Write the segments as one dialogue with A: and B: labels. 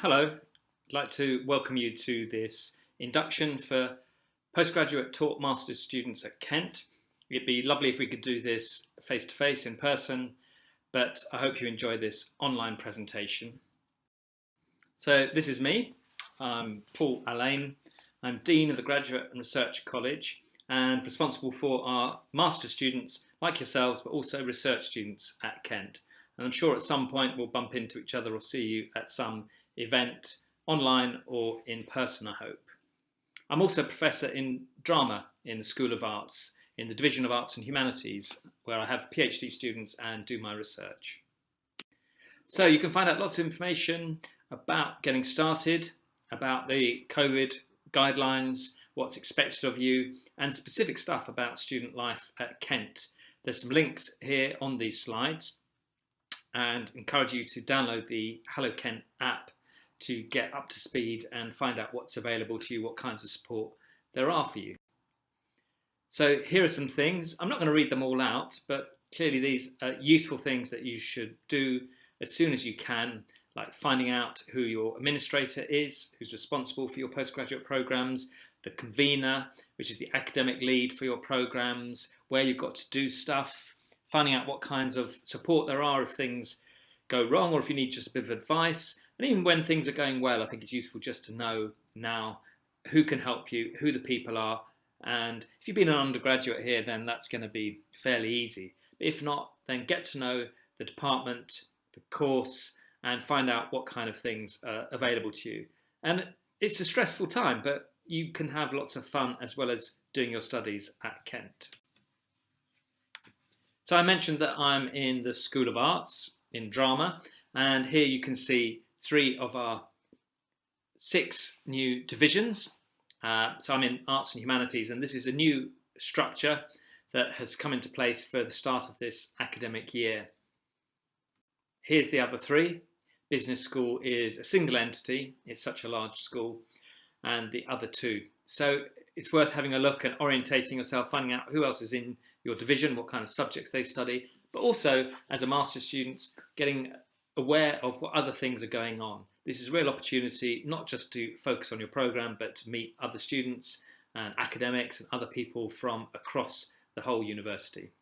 A: Hello, I'd like to welcome you to this induction for postgraduate taught master's students at Kent. It'd be lovely if we could do this face to face in person, but I hope you enjoy this online presentation. So this is me. I'm Paul Allain. I'm Dean of the Graduate and Research College and responsible for our master's students like yourselves, but also research students at Kent. And I'm sure at some point we'll bump into each other or see you at some event, online or in person, I hope. I'm also a professor in drama in the School of Arts, in the Division of Arts and Humanities, where I have PhD students and do my research. So you can find out lots of information about getting started, about the COVID guidelines, what's expected of you, and specific stuff about student life at Kent. There's some links here on these slides, and encourage you to download the Hello Kent app to get up to speed and find out what's available to you, what kinds of support there are for you. So here are some things. I'm not going to read them all out, but clearly these are useful things that you should do as soon as you can, like finding out who your administrator is, who's responsible for your postgraduate programs, the convener, which is the academic lead for your programs, where you've got to do stuff, finding out what kinds of support there are if things go wrong or if you need just a bit of advice. And even when things are going well, I think it's useful just to know now who can help you, who the people are. And if you've been an undergraduate here, then that's going to be fairly easy. But if not, then get to know the department, the course, and find out what kind of things are available to you. And it's a stressful time, but you can have lots of fun as well as doing your studies at Kent. So I mentioned that I'm in the School of Arts in drama, and here you can see 3 of our 6 new divisions. So I'm in Arts and Humanities, and this is a new structure that has come into place for the start of this academic year. Here's the other 3. Business School is a single entity, it's such a large school, and the other 2. So it's worth having a look and orientating yourself, finding out who else is in your division, what kind of subjects they study, but also as a master's student, getting aware of what other things are going on. This is a real opportunity not just to focus on your program, but to meet other students and academics and other people from across the whole university.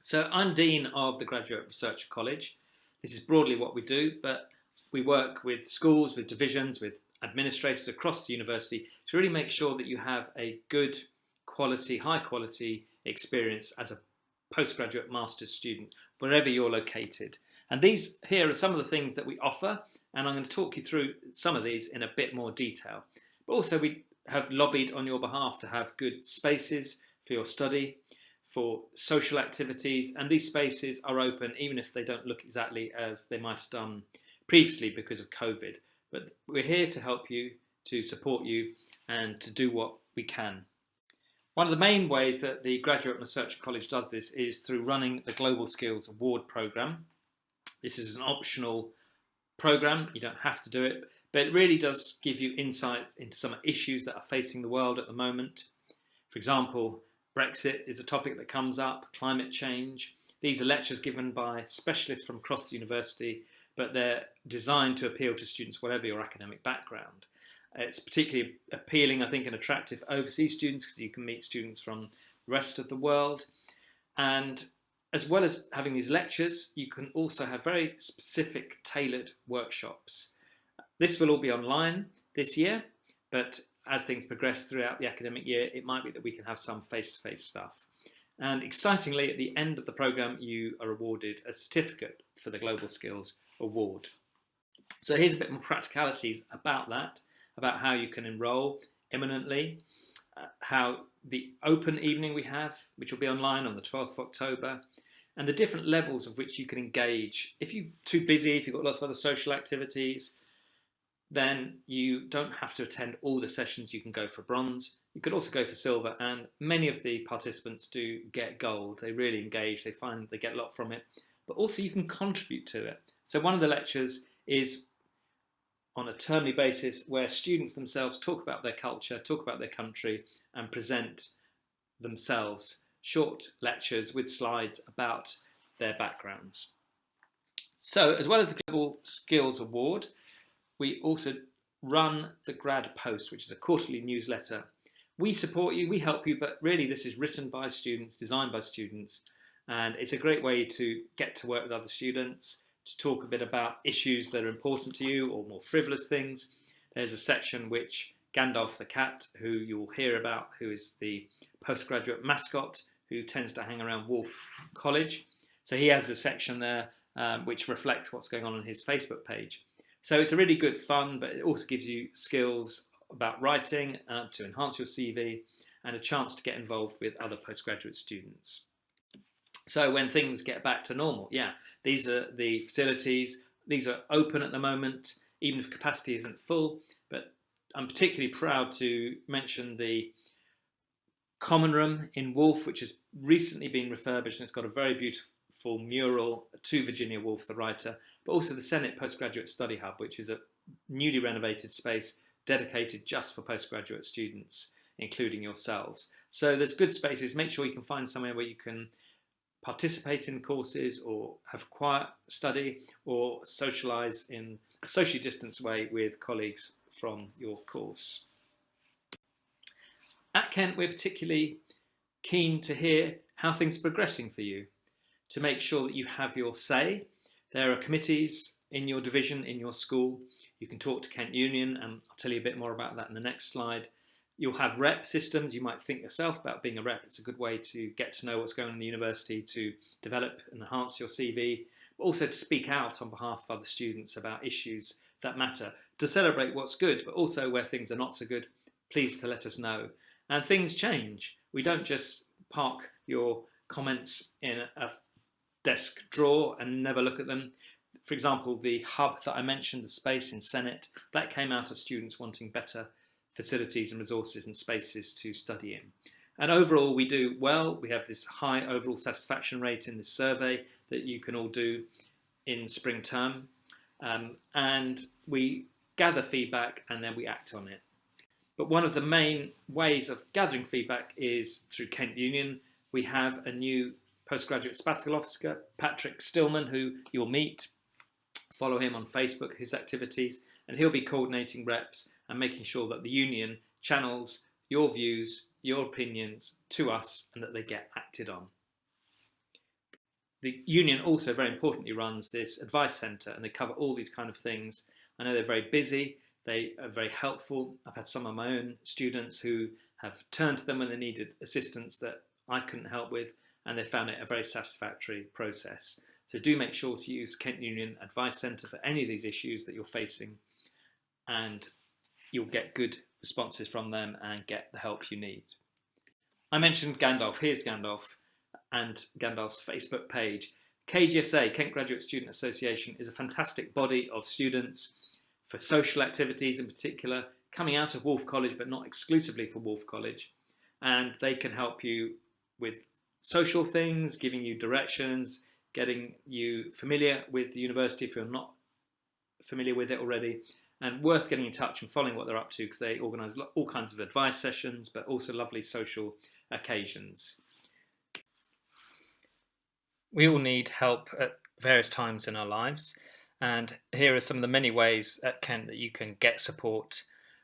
A: So I'm Dean of the Graduate Research College. This is broadly what we do, but we work with schools, with divisions, with administrators across the university to really make sure that you have a good quality, high quality experience as a postgraduate master's student, wherever you're located. And these here are some of the things that we offer, and I'm going to talk you through some of these in a bit more detail. But also we have lobbied on your behalf to have good spaces for your study, for social activities, and these spaces are open even if they don't look exactly as they might have done previously because of COVID. But we're here to help you, to support you, and to do what we can. One of the main ways that the Graduate Research College does this is through running the Global Skills Award programme. This is an optional programme, you don't have to do it, but it really does give you insight into some issues that are facing the world at the moment. For example, Brexit is a topic that comes up, climate change. These are lectures given by specialists from across the university, but they're designed to appeal to students whatever your academic background. It's particularly appealing, I think, and attractive for overseas students because you can meet students from the rest of the world. And as well as having these lectures, you can also have very specific tailored workshops. This will all be online this year, but as things progress throughout the academic year, it might be that we can have some face-to-face stuff. And excitingly, at the end of the programme, you are awarded a certificate for the Global Skills Award. So here's a bit more practicalities about that, about how you can enrol imminently, how the open evening we have, which will be online on the 12th of October, and the different levels of which you can engage. If you're too busy, if you've got lots of other social activities, then you don't have to attend all the sessions. You can go for bronze. You could also go for silver, and many of the participants do get gold. They really engage, they find they get a lot from it, but also you can contribute to it. So one of the lectures is on a termly basis where students themselves talk about their culture, talk about their country, and present themselves. Short lectures with slides about their backgrounds. So as well as the Global Skills Award, we also run the Grad Post, which is a quarterly newsletter. We support you, we help you, but really this is written by students, designed by students, and it's a great way to get to work with other students, to talk a bit about issues that are important to you or more frivolous things. There's a section which Gandalf the cat, who you'll hear about, who is the postgraduate mascot who tends to hang around Wolf College. So he has a section there which reflects what's going on his Facebook page. So it's a really good fun, but it also gives you skills about writing to enhance your CV and a chance to get involved with other postgraduate students. So when things get back to normal, yeah, these are the facilities. These are open at the moment, even if capacity isn't full. But I'm particularly proud to mention the Common Room in Woolf, which has recently been refurbished, and it's got a very beautiful mural to Virginia Woolf, the writer, but also the Senate Postgraduate Study Hub, which is a newly renovated space dedicated just for postgraduate students, including yourselves. So there's good spaces. Make sure you can find somewhere where you can participate in courses or have quiet study or socialise in a socially distanced way with colleagues from your course. At Kent, we're particularly keen to hear how things are progressing for you, to make sure that you have your say. There are committees in your division, in your school. You can talk to Kent Union, and I'll tell you a bit more about that in the next slide. You'll have rep systems. You might think yourself about being a rep. It's a good way to get to know what's going on in the university, to develop and enhance your CV, but also to speak out on behalf of other students about issues that matter, to celebrate what's good, but also where things are not so good, please to let us know. And things change. We don't just park your comments in a desk drawer and never look at them. For example, the hub that I mentioned, the space in Senate, that came out of students wanting better facilities and resources and spaces to study in. And overall, we do well. We have this high overall satisfaction rate in this survey that you can all do in spring term. And we gather feedback and then we act on it. But one of the main ways of gathering feedback is through Kent Union. We have a new postgraduate sabbatical officer, Patrick Stillman, who you'll meet. Follow him on Facebook, his activities, and he'll be coordinating reps and making sure that the union channels your views, your opinions to us and that they get acted on. The union also very importantly runs this advice centre and they cover all these kind of things. I know they're very busy, they are very helpful. I've had some of my own students who have turned to them when they needed assistance that I couldn't help with, and they found it a very satisfactory process. So do make sure to use Kent Union Advice Centre for any of these issues that you're facing, and you'll get good responses from them and get the help you need. I mentioned Gandalf. Here's Gandalf and Gandalf's Facebook page. KGSA, Kent Graduate Student Association, is a fantastic body of students for social activities in particular, coming out of Wolf College, but not exclusively for Wolf College. And they can help you with social things, giving you directions, getting you familiar with the university if you're not familiar with it already, and worth getting in touch and following what they're up to because they organise all kinds of advice sessions, but also lovely social occasions. We all need help at various times in our lives, and here are some of the many ways at Kent that you can get support,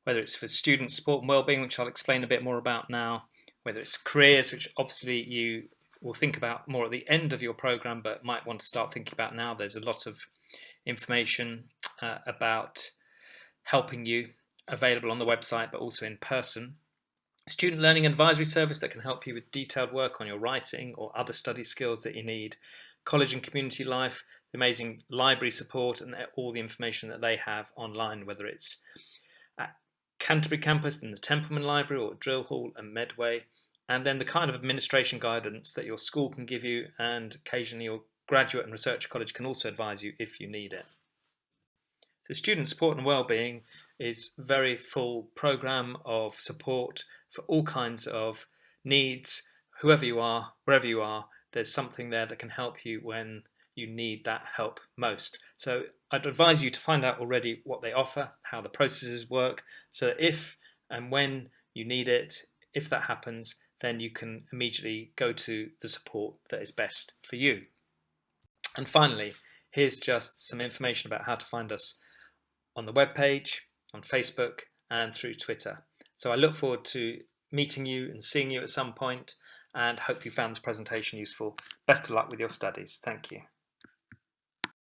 A: whether it's for student support and wellbeing, which I'll explain a bit more about now, whether it's careers, which obviously you will think about more at the end of your programme, but might want to start thinking about now. There's a lot of information about helping you available on the website, but also in person. Student Learning Advisory Service that can help you with detailed work on your writing or other study skills that you need. College and community life, the amazing library support and all the information that they have online, whether it's at Canterbury campus in the Templeman Library or Drill Hall and Medway. And then the kind of administration guidance that your school can give you, and occasionally your graduate and research college can also advise you if you need it. So student support and wellbeing is a very full programme of support for all kinds of needs. Whoever you are, wherever you are, there's something there that can help you when you need that help most. So I'd advise you to find out already what they offer, how the processes work, so that if and when you need it, if that happens, then you can immediately go to the support that is best for you. And finally, here's just some information about how to find us on the webpage, on Facebook, and through Twitter. So I look forward to meeting you and seeing you at some point, and hope you found this presentation useful. Best of luck with your studies. Thank you.